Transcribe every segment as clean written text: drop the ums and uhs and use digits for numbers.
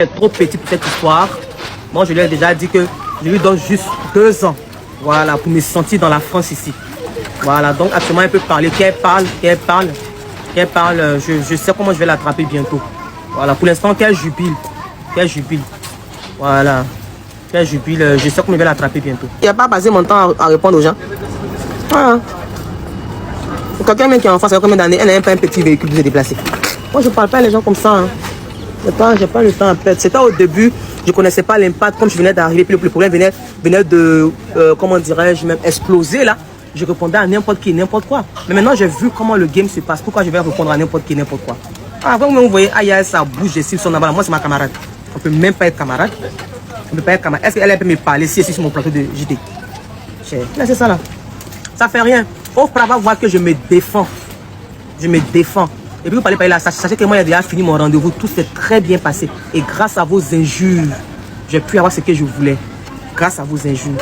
est trop petit pour cette histoire. Moi, je lui ai déjà dit que je lui donne juste 2 ans. Voilà, pour me sentir dans la France ici. Voilà, donc actuellement, elle peut parler. Qu'elle parle, je sais comment je vais l'attraper bientôt. Voilà, pour l'instant, qu'elle jubile. Voilà, qu'elle jubile, je sais comment je vais l'attraper bientôt. Il n'y a pas passé mon temps à répondre aux gens. Voilà. Quelqu'un qui est en France, il y a combien d'années, elle n'a même pas un petit véhicule pour se déplacer. Moi, je ne parle pas à les gens comme ça. Hein. Je n'ai pas le temps à perdre. C'était au début, je ne connaissais pas l'impact. Comme je venais d'arriver, puis le problème venait de, comment dirais-je, même exploser là. Je répondais à n'importe qui, n'importe quoi. Mais maintenant, j'ai vu comment le game se passe. Pourquoi je vais répondre à n'importe qui, n'importe quoi. Après, vous voyez, aïe, ça bouge, les cils sont là-bas. Moi, c'est ma camarade. On ne peut même pas être camarade. On peut pas être camarade. Est-ce qu'elle peut me parler si elle est sur mon plateau de JT? Là, c'est ça là. Ça fait rien. Faut pas voir que je me défends. Je me défends. Et puis vous parlez là, sachez que moi j'ai déjà fini mon rendez-vous, tout s'est très bien passé. Et grâce à vos injures, j'ai pu avoir ce que je voulais. Grâce à vos injures.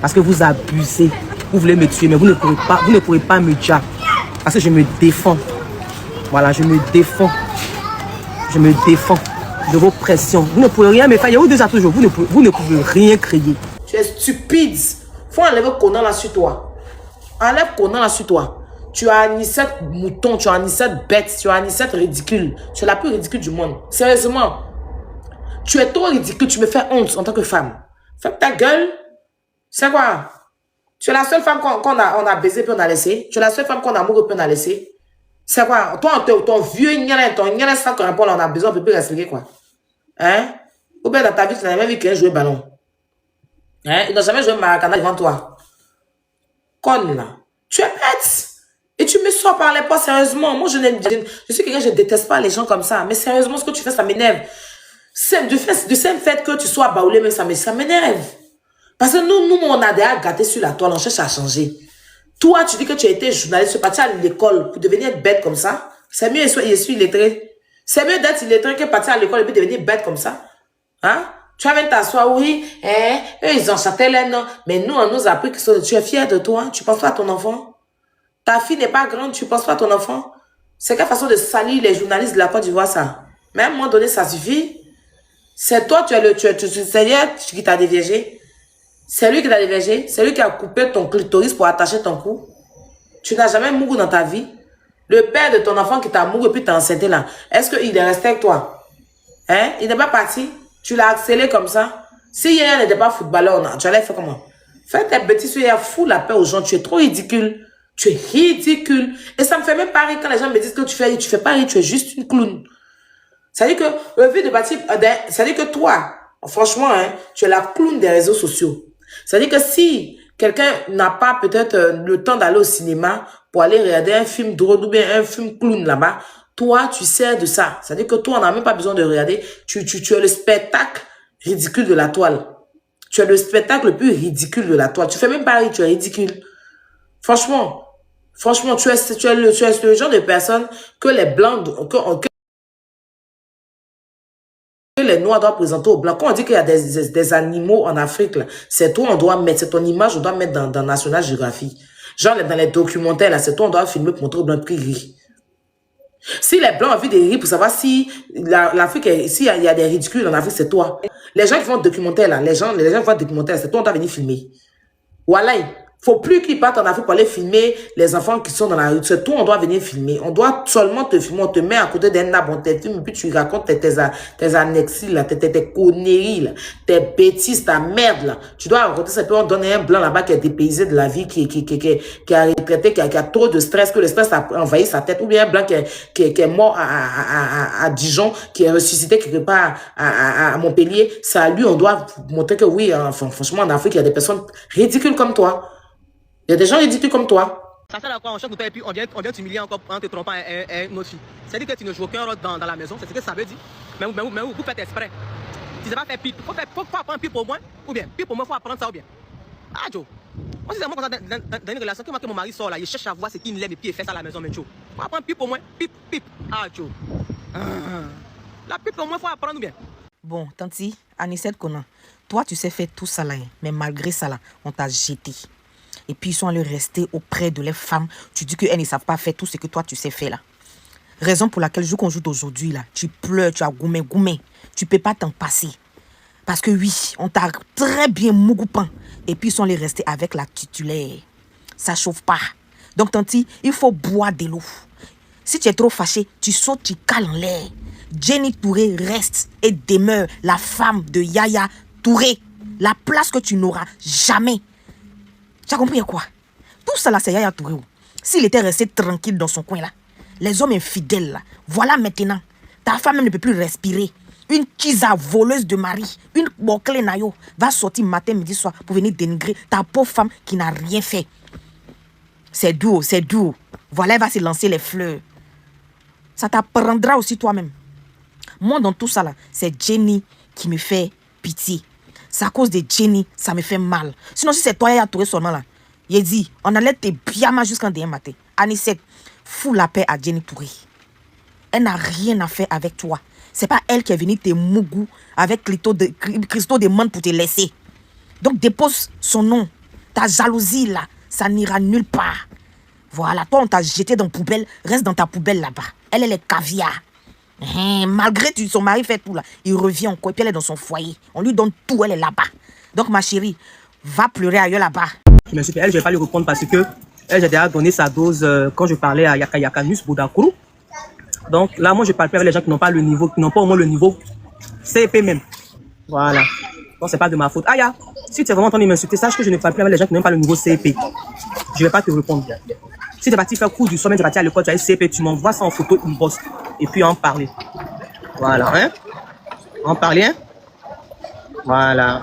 Parce que vous abusez. Vous voulez me tuer, mais vous ne pourrez pas me tuer. Parce que je me défends. Voilà, je me défends. Je me défends de vos pressions. Vous ne pouvez rien me faire. Il y a vous déjà toujours. Vous ne pouvez rien créer. Tu es stupide. Faut enlever Conan là sur toi. Enlève Conan là sur toi. Tu as Anisette mouton, tu as Anisette bête, tu as Anisette ridicule. Tu es la plus ridicule du monde. Sérieusement. Tu es trop ridicule, tu me fais honte en tant que femme. Ferme ta gueule. C'est quoi? Tu es la seule femme qu'on a baisé puis on a laissé. Tu es la seule femme qu'on a amoureux puis on a laissé. C'est quoi? Toi, ton vieux ton sans qu'on répond, on a besoin, on peut plus expliquer quoi. Hein? Ou bien dans ta vie, tu n'as jamais vu quelqu'un jouer ballon. Hein? Il n'a jamais joué Maracana devant toi. Conne là. Tu es bête. Et tu me sors par les pas, sérieusement. Moi, je suis quelqu'un, je ne déteste pas les gens comme ça. Mais sérieusement, ce que tu fais, ça m'énerve. Du simple fait que tu sois baoulé, mais ça m'énerve. Parce que nous, on a déjà gâté sur la toile, on cherche à changer. Toi, tu dis que tu as été journaliste, tu es parti à l'école pour devenir bête comme ça. C'est mieux je suis illettré. C'est mieux d'être illettré que partir à l'école et puis devenir bête comme ça. Hein? Tu vas même t'asseoir, oui, eux, ils ont chanté les noms. Mais nous, on nous a appris que tu es fier de toi. Tu penses pas à ton enfant? Ta fille n'est pas grande, tu penses pas à ton enfant? C'est quelle façon de salir les journalistes de la Côte d'Ivoire, ça? Mais à un moment donné, ça suffit. C'est toi, c'est lui qui t'a déviégé. C'est lui qui t'a déviégé. C'est lui qui a coupé ton clitoris pour attacher ton cou. Tu n'as jamais mouru dans ta vie. Le père de ton enfant qui t'a mouru et puis t'a enceinté là, est-ce qu'il est resté avec toi? Hein? Il n'est pas parti. Tu l'as accéléré comme ça. Si hier n'était pas footballeur, tu allais faire comment? Fais tes bêtises, tu fous la paix aux gens. Tu es trop ridicule. Tu es ridicule. Et ça me fait même pas rire quand les gens me disent que tu fais pas rire, tu es juste une clown. Ça veut dire que le but de bâtir, ça veut dire que toi, franchement, hein, tu es la clown des réseaux sociaux. Ça veut dire que si quelqu'un n'a pas peut-être le temps d'aller au cinéma pour aller regarder un film drôle ou bien un film clown là-bas, toi, tu sers de ça. Ça veut dire que toi, on n'a même pas besoin de regarder. Tu es le spectacle ridicule de la toile. Tu es le spectacle le plus ridicule de la toile. Tu fais même pas rire, tu es ridicule. Franchement, tu es le genre de personne que les blancs, que les noirs doivent présenter aux blancs. Quand on dit qu'il y a des animaux en Afrique, c'est toi, on doit mettre, c'est ton image, on doit mettre dans National Geographic. Genre, dans les documentaires, là, c'est toi, on doit filmer pour montrer aux blancs qui rient. Si les blancs ont envie de rire pour savoir si l'Afrique, s'il y a des ridicules en Afrique, c'est toi. Les gens qui font documentaire, là, les gens qui font documentaire, c'est toi, on doit venir filmer. Voilà. Faut plus qu'ils partent en Afrique pour aller filmer les enfants qui sont dans la rue. C'est toi, on doit venir filmer. On doit seulement te filmer. On te met à côté d'un arbre, on te filme, et puis tu racontes tes annexies, là, tes conneries, là, tes bêtises, ta merde, là. Tu dois raconter ça, puis on donne un blanc là-bas qui est dépaysé de la vie, qui a retraité, qui a trop de stress, que le stress a envahi sa tête, ou bien un blanc qui est mort à Dijon, qui est ressuscité quelque part à Montpellier. Ça, à lui, on doit montrer que oui, enfin, franchement, en Afrique, il y a des personnes ridicules comme toi. Il y a des gens ridicules comme toi. Ça fait d'accord, on cherche et puis on vient t'humilier encore en te trompant à une autre fille. C'est-à-dire que tu ne joues aucun rôle dans la maison, c'est ce que ça veut dire. Mais vous faites exprès. Tu ne sais pas faire pipe. Faut apprendre pipe au moins, ou bien pipe au moins, faut apprendre ça ou bien. Ah, Joe. Moi, c'est moi dans une relation, que mon mari sort là, il cherche à voir ce qu'il aime et puis il fait ça à la maison, mais Joe. Faut apprendre pipe au moins, pipe. Ah, Joe. La pipe au moins, faut apprendre ou bien. Bon, Tanti, Anisette Conan, toi, tu sais faire tout ça là, mais malgré ça là, on t'a jeté. Et puis ils sont allés rester auprès de les femmes. Tu dis qu'elles ne savent pas faire tout ce que toi tu sais faire là. Raison pour laquelle, jour qu'on joue d'aujourd'hui là, tu pleures, tu as goumé. tu peux pas t'en passer. Parce que oui, on t'a très bien mougoupan. Et puis, ils sont allés rester avec la titulaire. Ça chauffe pas. Donc, tanti, il faut boire de l'eau. Si tu es trop fâché, tu sautes, tu cales en l'air. Jenny Touré reste et demeure la femme de Yaya Touré. La place que tu n'auras jamais. Tu as compris quoi? Tout ça là, c'est Yaya Touré. S'il était resté tranquille dans son coin là, les hommes infidèles là, voilà maintenant. Ta femme même ne peut plus respirer. Une kisa voleuse de mari, une bouclée nayo, va sortir matin, midi, soir pour venir dénigrer ta pauvre femme qui n'a rien fait. C'est doux, c'est doux. Voilà, elle va se lancer les fleurs. Ça t'apprendra aussi toi-même. Moi, dans tout ça là, c'est Jenny qui me fait pitié. C'est à cause de Jenny, ça me fait mal. Sinon, si c'est toi, Yaya Touré seulement là, il dit, on allait te biama jusqu'en demain matin. Anicette, fous la paix à Jenny Touré. Elle n'a rien à faire avec toi. C'est pas elle qui est venue te mougou avec cristaux de menthe pour te laisser. Donc dépose son nom. Ta jalousie là, ça n'ira nulle part. Voilà, toi on t'a jeté dans la poubelle, reste dans ta poubelle là-bas. Elle est caviar. Malgré que son mari fait tout là, il revient encore et puis elle est dans son foyer. On lui donne tout, elle est là-bas. Donc ma chérie, va pleurer ailleurs là-bas. Mais c'est elle, je vais pas lui répondre parce que elle, j'ai déjà donné sa dose quand je parlais à Yakanus Boudakuru. Donc là, moi, je parle plus avec les gens qui n'ont pas le niveau, qui n'ont pas au moins le niveau CEP même. Voilà. Donc, c'est pas de ma faute. Aya, si tu es vraiment en train de m'insulter, sache que je ne parle plus avec les gens qui n'ont pas le niveau CEP. Je vais pas te répondre. Si tu es parti faire cours du soir, tu es parti à l'école, tu as eu CEP, tu m'envoies ça en photo, une bosse. Et puis, en parler. Voilà, hein. En parler, hein. Voilà.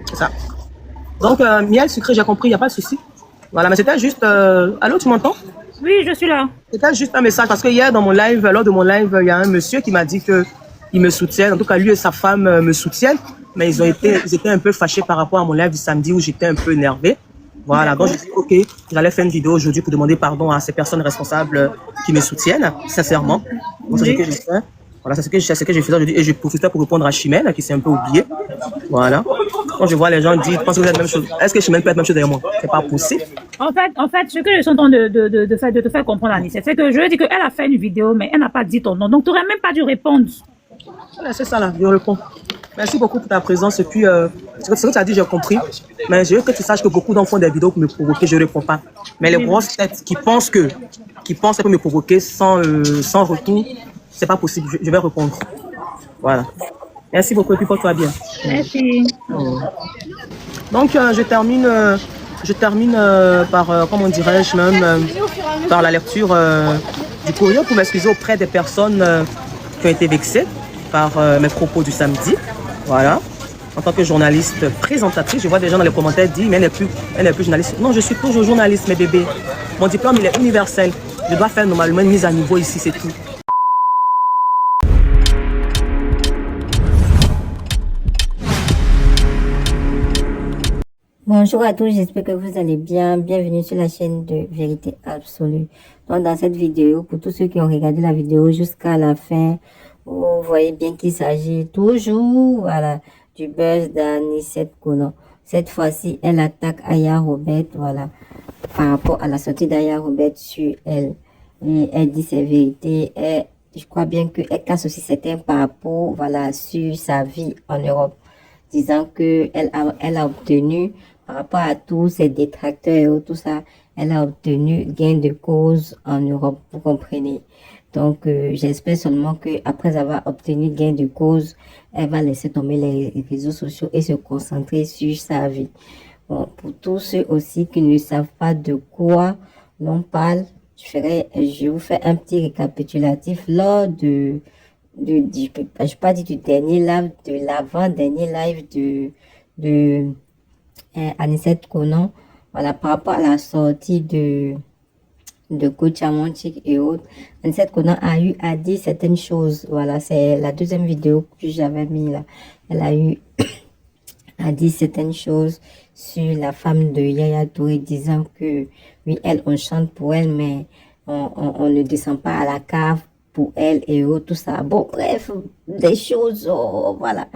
C'est ça. Donc, miel sucré, j'ai compris, il n'y a pas de souci. Voilà, mais c'était juste... Allô, tu m'entends? Oui, je suis là. C'était juste un message parce que hier dans mon live, lors de mon live, il y a un monsieur qui m'a dit que il me soutient. En tout cas, lui et sa femme me soutiennent, mais ils étaient un peu fâchés par rapport à mon live du samedi où j'étais un peu énervé. Voilà, donc j'ai dit ok, j'allais faire une vidéo aujourd'hui pour demander pardon à ces personnes responsables qui me soutiennent, sincèrement. Donc, c'est ce que j'ai fait. Voilà, c'est ce que j'ai fait aujourd'hui et je profitais pour répondre à Chimène qui s'est un peu oublié. Voilà. Quand je vois les gens dire, pensez que vous êtes la même chose. Est-ce que Chimène peut être la même chose derrière moi? C'est pas possible. En fait, ce que je suis en train de te faire comprendre, Anicette, c'est que je lui dis qu'elle a fait une vidéo, mais elle n'a pas dit ton nom. Donc, tu n'aurais même pas dû répondre. Voilà, c'est ça là, je réponds. Merci beaucoup pour ta présence. Et puis, ce que tu as dit, j'ai compris. Mais je veux que tu saches que beaucoup d'enfants font des vidéos pour me provoquer, je ne réponds pas. Mais les grosses têtes qui pensent qu'elles peuvent me provoquer sans retour, c'est pas possible. Je vais répondre. Voilà. Merci beaucoup et puis porte-toi bien. Merci. Donc, je termine par, comment dirais-je même, par la lecture du courrier pour m'excuser auprès des personnes qui ont été vexées par mes propos du samedi. Voilà. En tant que journaliste présentatrice, je vois des gens dans les commentaires dire mais elle n'est plus journaliste. Non, je suis toujours journaliste, mes bébés. Mon diplôme, il est universel. Je dois faire normalement une mise à niveau ici, c'est tout. Bonjour à tous, j'espère que vous allez bien. Bienvenue sur la chaîne de Vérité Absolue. Donc dans cette vidéo, pour tous ceux qui ont regardé la vidéo jusqu'à la fin, vous voyez bien qu'il s'agit toujours voilà, du buzz d'Anicette Konan. Cette fois-ci, elle attaque Aya Robert, voilà, par rapport à la sortie d'Aya Robert sur elle. Et elle dit ses vérités. Et je crois bien qu'elle casse aussi certains parapos, voilà, sur sa vie en Europe, disant que elle a obtenu, par rapport à tous ces détracteurs, tout ça, elle a obtenu gain de cause en Europe, vous comprenez. Donc, j'espère seulement que après avoir obtenu gain de cause, elle va laisser tomber les réseaux sociaux et se concentrer sur sa vie. Bon, pour tous ceux aussi qui ne savent pas de quoi l'on parle, je vous fais un petit récapitulatif lors je vais pas dire du dernier live, de l'avant-dernier live de Anicette Konan, voilà, par rapport à la sortie de Coach Amonchik et autres. Anicette Konan a dit certaines choses, voilà, c'est la deuxième vidéo que j'avais mis là. Elle a dit certaines choses sur la femme de Yaya Touré, disant que oui, on chante pour elle, mais on ne descend pas à la cave pour elle et autres, tout ça. Bon, bref, des choses, voilà.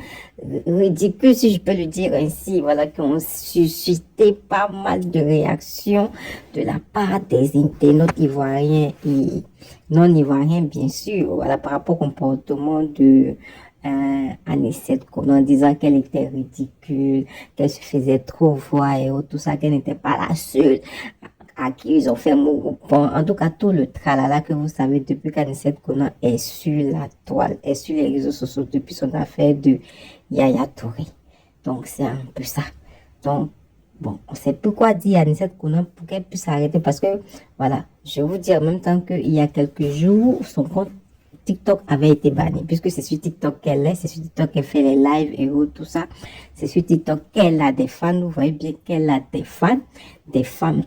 ridicules, si je peux le dire ainsi, voilà, qui ont suscité pas mal de réactions de la part des internautes ivoiriens et non ivoiriens, bien sûr, voilà, par rapport au comportement de Anissette Konan, en disant qu'elle était ridicule, qu'elle se faisait trop voir et tout ça, qu'elle n'était pas la seule à qui ils ont fait Mougoupan. En tout cas, tout le tralala que vous savez depuis qu'Anissette Konan est sur la toile, est sur les réseaux sociaux depuis son affaire de Yaya Touré. Donc, c'est un peu ça. Donc, bon, on sait plus quoi dire à Anissette Konan pour qu'elle puisse s'arrêter parce que, voilà, je vais vous dire en même temps qu'il y a quelques jours, son compte TikTok avait été banni, puisque c'est sur TikTok qu'elle est, c'est sur TikTok qu'elle fait les lives et tout ça. C'est sur TikTok qu'elle a des fans. Vous voyez bien qu'elle a des fans, des femmes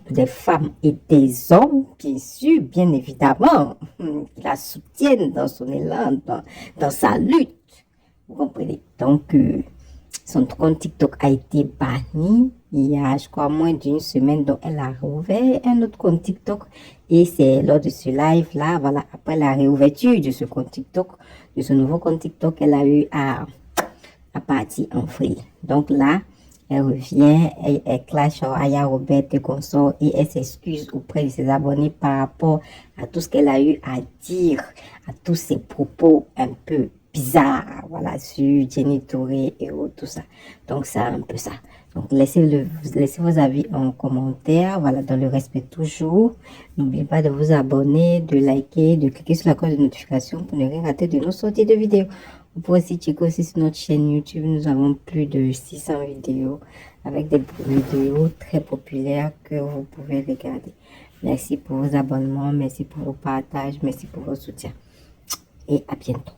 et des hommes, bien sûr, bien évidemment, qui la soutiennent dans son élan, dans sa lutte. Vous comprenez? Donc, son compte TikTok a été banni il y a, je crois, moins d'une semaine. Donc, elle a rouvert un autre compte TikTok. Et c'est lors de ce live-là, voilà, après la réouverture de ce compte TikTok, de ce nouveau compte TikTok, elle a eu à partir en vrille. Donc là, elle revient, elle clash Aya Robert et consort et elle s'excuse auprès de ses abonnés par rapport à tout ce qu'elle a eu à dire, à tous ses propos un peu bizarre, voilà, sur Jenny Touré et tout ça. Donc, c'est un peu ça. Donc, laissez vos avis en commentaire, voilà, dans le respect toujours. N'oubliez pas de vous abonner, de liker, de cliquer sur la cloche de notification pour ne rien rater de nos sorties de vidéos. Vous pouvez aussi checker aussi sur notre chaîne YouTube. Nous avons plus de 600 vidéos avec des vidéos très populaires que vous pouvez regarder. Merci pour vos abonnements, merci pour vos partages, merci pour vos soutiens. Et à bientôt.